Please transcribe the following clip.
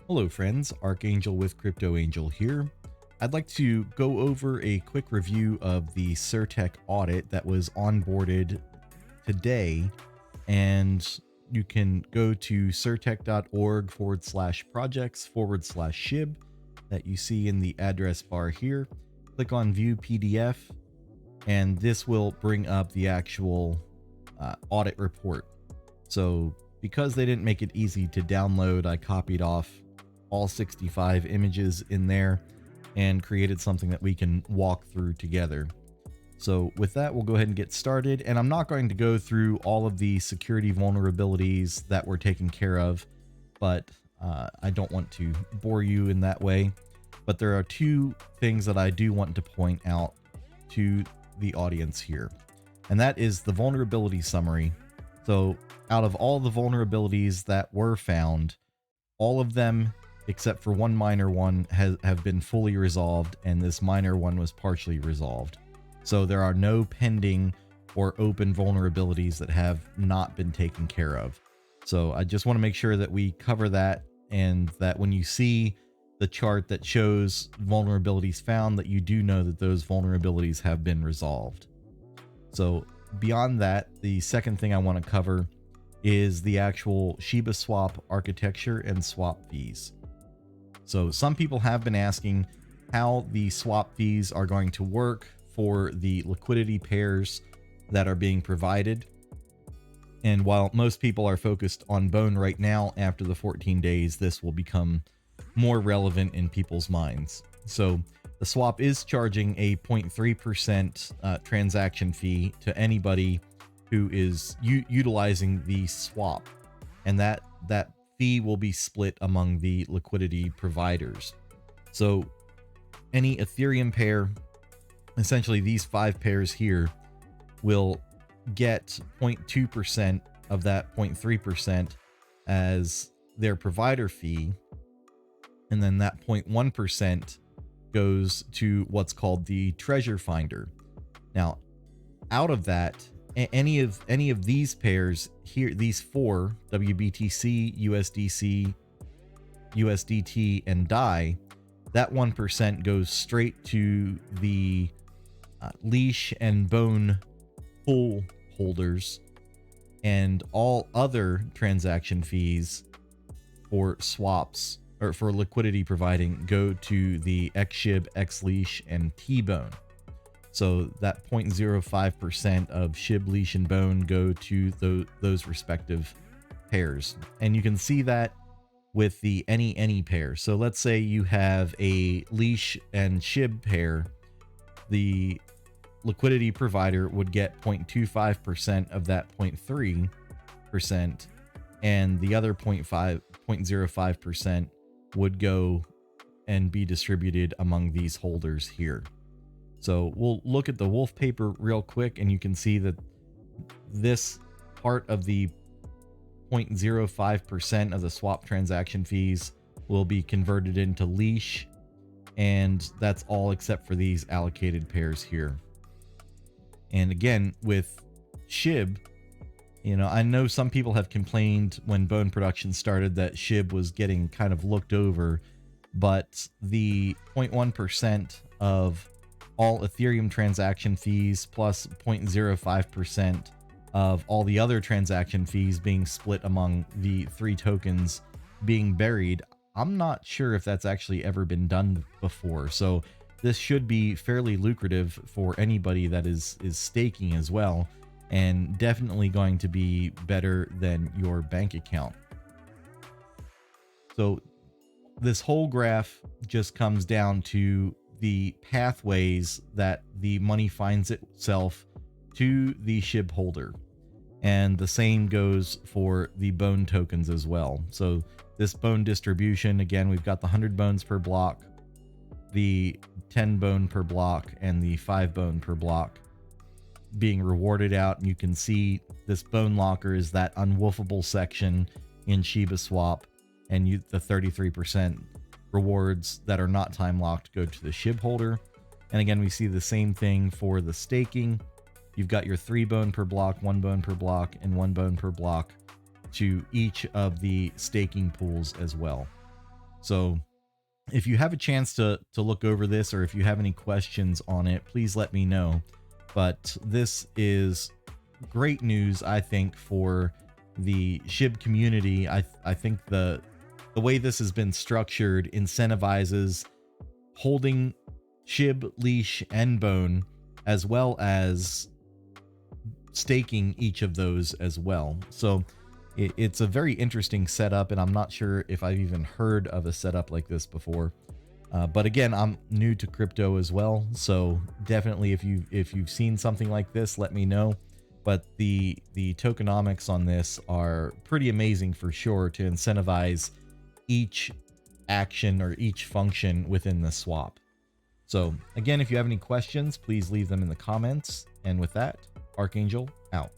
Hello friends, Archangel with CryptoAngel here. I'd like to go over a quick review of the Certik audit that was onboarded today, and you can go to certek.org/projects/SHIB that you see in the address bar here. Click on view PDF, and this will bring up the actual audit report. So because they didn't make it easy to download, I copied off all 65 images in there and created something that we can walk through together. So with that, we'll go ahead and get started. And I'm not going to go through all of the security vulnerabilities that were taken care of, but I don't want to bore you in that way. But there are two things that I do want to point out to the audience here, and that is the vulnerability summary. So out of all the vulnerabilities that were found, all of them except for one minor one have been fully resolved, and this minor one was partially resolved. So there are no pending or open vulnerabilities that have not been taken care of. So I just want to make sure that we cover that, and that when you see the chart that shows vulnerabilities found, that you do know that those vulnerabilities have been resolved. So beyond that, the second thing I want to cover is the actual ShibaSwap architecture and swap fees. So some people have been asking how the swap fees are going to work for the liquidity pairs that are being provided. And while most people are focused on Bone right now, after the 14 days, this will become more relevant in people's minds. So the swap is charging a 0.3% transaction fee to anybody who is utilizing the swap, and that fee will be split among the liquidity providers. So any Ethereum pair, essentially these 5 pairs here, will get 0.2% of that 0.3% as their provider fee, and then that 0.1% goes to what's called the treasure finder. Now, out of that, any of these pairs here, these 4, WBTC, USDC, USDT, and DAI, that 1% goes straight to the leash and bone pool holders, and all other transaction fees for swaps or for liquidity providing go to the XSHIB, XLeash, and T-Bone. So that 0.05% of SHIB, leash, and bone go to those respective pairs. And you can see that with the any pair. So let's say you have a leash and SHIB pair, the liquidity provider would get 0.25% of that 0.3%, and the other 0.05% would go and be distributed among these holders here. So we'll look at the wolf paper real quick, and you can see that this part of the 0.05% of the swap transaction fees will be converted into leash, and that's all except for these allocated pairs here. And again, with SHIB, I know some people have complained when bone production started that SHIB was getting kind of looked over, but the 0.1% of all Ethereum transaction fees plus 0.05% of all the other transaction fees being split among the 3 tokens being buried. I'm not sure if that's actually ever been done before. So this should be fairly lucrative for anybody that is staking as well, and definitely going to be better than your bank account. So this whole graph just comes down to the pathways that the money finds itself to the SHIB holder. And the same goes for the bone tokens as well. So this bone distribution, again, we've got the 100 bones per block, the 10 bone per block, and the 5 bone per block being rewarded out. And you can see this bone locker is that unwolfable section in ShibaSwap, and the 33% rewards that are not time locked go to the SHIB holder. And again, we see the same thing for the staking. You've got your 3 bone per block, 1 bone per block, and 1 bone per block to each of the staking pools as well. So if you have a chance to look over this, or if you have any questions on it, please let me know. But this is great news, I think, for the SHIB community. I think the way this has been structured incentivizes holding SHIB, leash, and bone, as well as staking each of those as well. So it's a very interesting setup, and I'm not sure if I've even heard of a setup like this before. But again, I'm new to crypto as well, so definitely if you've seen something like this, let me know. But the tokenomics on this are pretty amazing for sure, to incentivize each action or each function within the swap. So again, if you have any questions, please leave them in the comments. And with that, Archangel out.